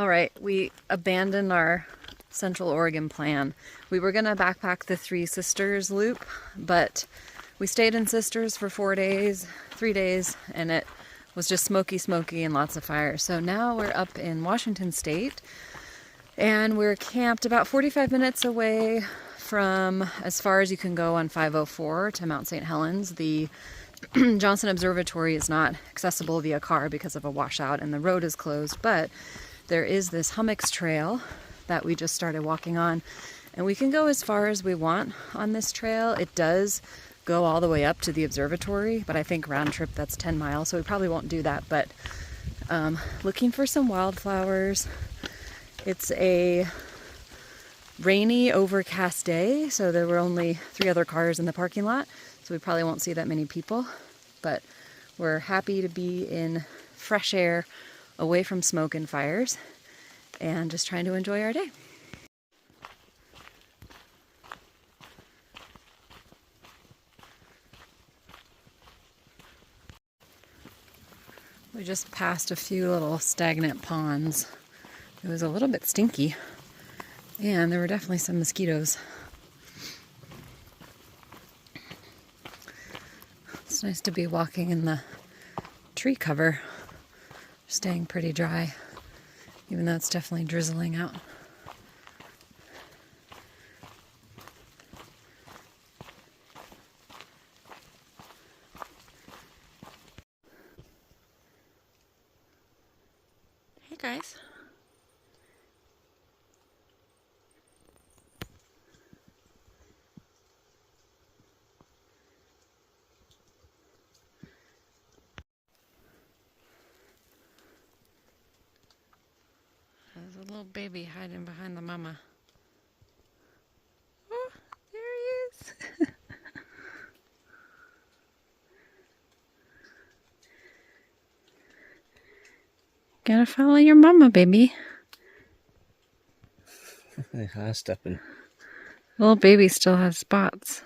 All right, we abandoned our Central Oregon plan. We were gonna backpack the Three Sisters loop, but we stayed in Sisters for 3 days, and it was just smoky and lots of fire. So now we're up in Washington State, and we're camped about 45 minutes away from as far as you can go on 504 to Mount Saint Helens. The Johnson Observatory is not accessible via car because of a washout and the road is closed, but there is this Hummocks Trail that we just started walking on, and we can go as far as we want on this trail. It does go all the way up to the observatory, but I think round trip that's 10 miles, so we probably won't do that. But looking for some wildflowers. It's a rainy, overcast day, so there were only 3 other cars in the parking lot, so we probably won't see that many people, but we're happy to be in fresh air, away from smoke and fires, and just trying to enjoy our day. We just passed a few little stagnant ponds. It was a little bit stinky, and there were definitely some mosquitoes. It's nice to be walking in the tree cover, staying pretty dry, even though it's definitely drizzling out. Hey guys. There's a little baby hiding behind the mama. Oh, there he is. Gotta follow your mama, baby. High stepping. Little baby still has spots.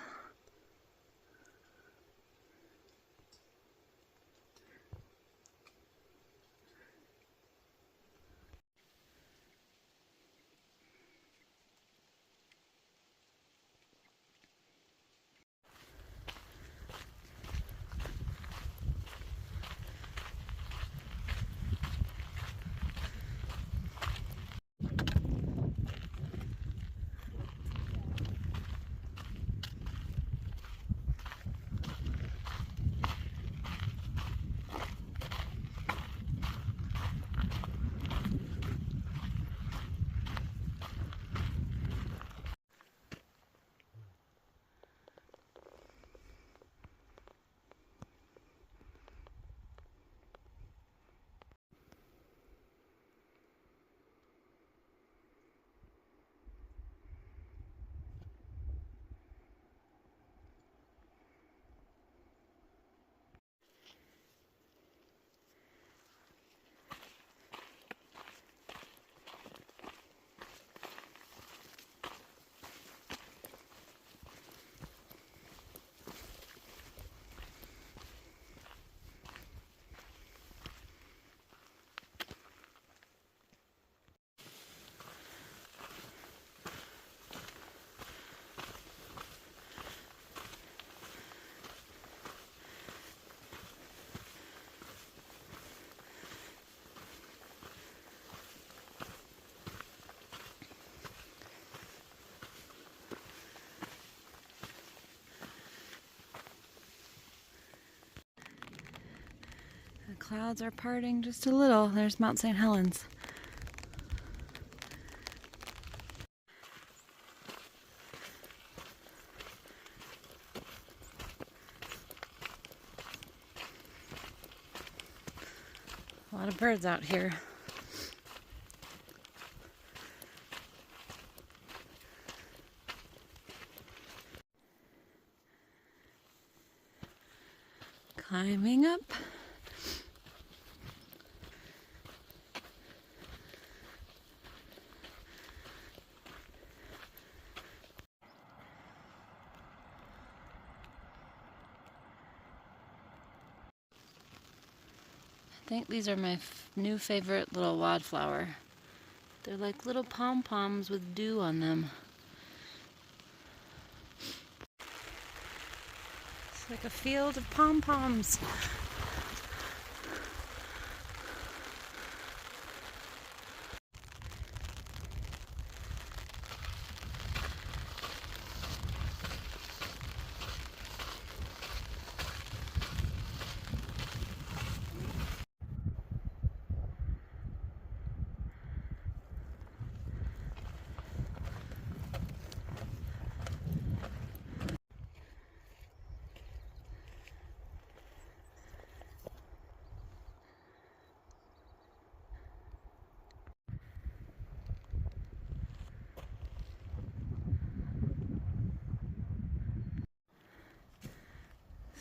The clouds are parting just a little. There's Mount Saint Helens. A lot of birds out here. Climbing up. I think these are my new favorite little wildflower. They're like little pom-poms with dew on them. It's like a field of pom-poms.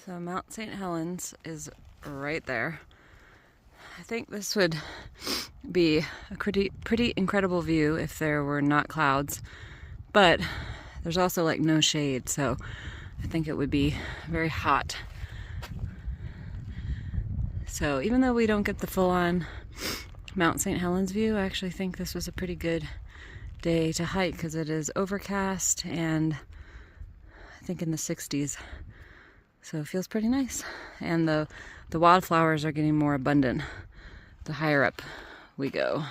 So Mount Saint Helens is right there. I think this would be a pretty incredible view if there were not clouds, but there's also like no shade, so I think it would be very hot. So even though we don't get the full-on Mount St. Helens view, I actually think this was a pretty good day to hike because it is overcast and I think in the 60s. So it feels pretty nice. And the wildflowers are getting more abundant the higher up we go.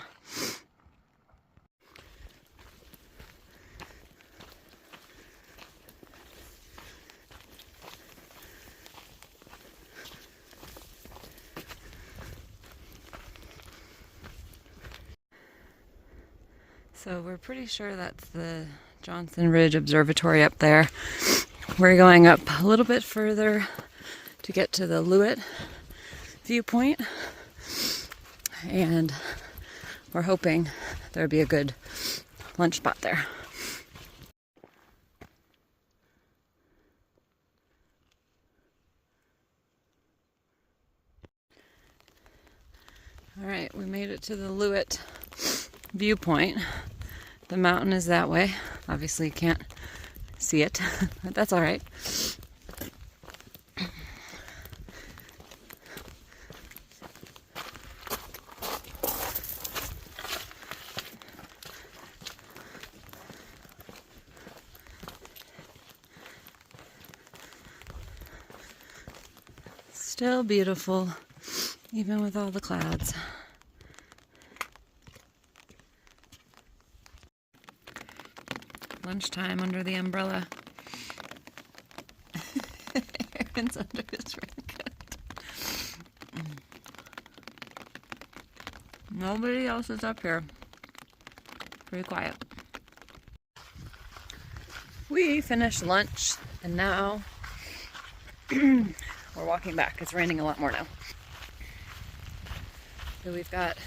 So we're pretty sure that's the Johnson Ridge Observatory up there. We're going up a little bit further to get to the Loowit viewpoint, and we're hoping there'll be a good lunch spot there. All right, we made it to the Loowit viewpoint. The mountain is that way. Obviously you can't see it, but that's all right. Still beautiful, even with all the clouds. Lunchtime under the umbrella. Aaron's under his raincoat. Nobody else is up here. Pretty quiet. We finished lunch and now we're walking back. It's raining a lot more now. So we've got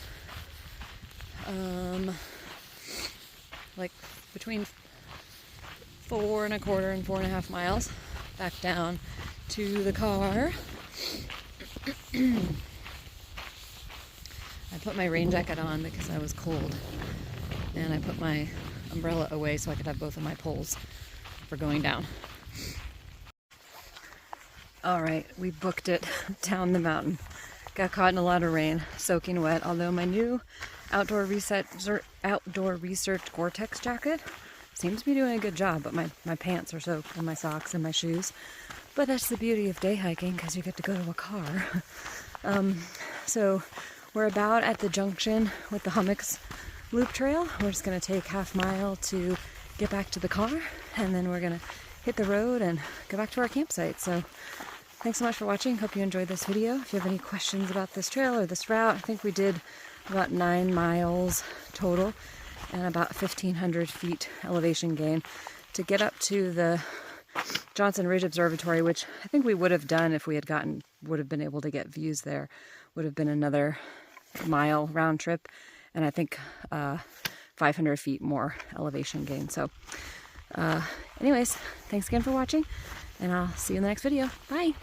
like between 4¼ and 4½ miles back down to the car. I put my rain jacket on because I was cold, and I put my umbrella away so I could have both of my poles for going down. Alright, we booked it down the mountain. Got caught in a lot of rain, soaking wet, although my new outdoor research Gore-Tex jacket seems to be doing a good job, but my pants are soaked and my socks and my shoes. But that's the beauty of day hiking, because you get to go to a car. So we're about at the junction with the Hummocks Loop Trail. We're just going to take ½ mile to get back to the car, and then we're going to hit the road and go back to our campsite. So thanks so much for watching. Hope you enjoyed this video. If you have any questions about this trail or this route, I think we did about 9 miles total and about 1,500 feet elevation gain to get up to the Johnson Ridge Observatory, which I think we would have done if we had would have been able to get views there. Would have been another mile round trip, and I think 500 feet more elevation gain. So anyways, thanks again for watching, and I'll see you in the next video. Bye!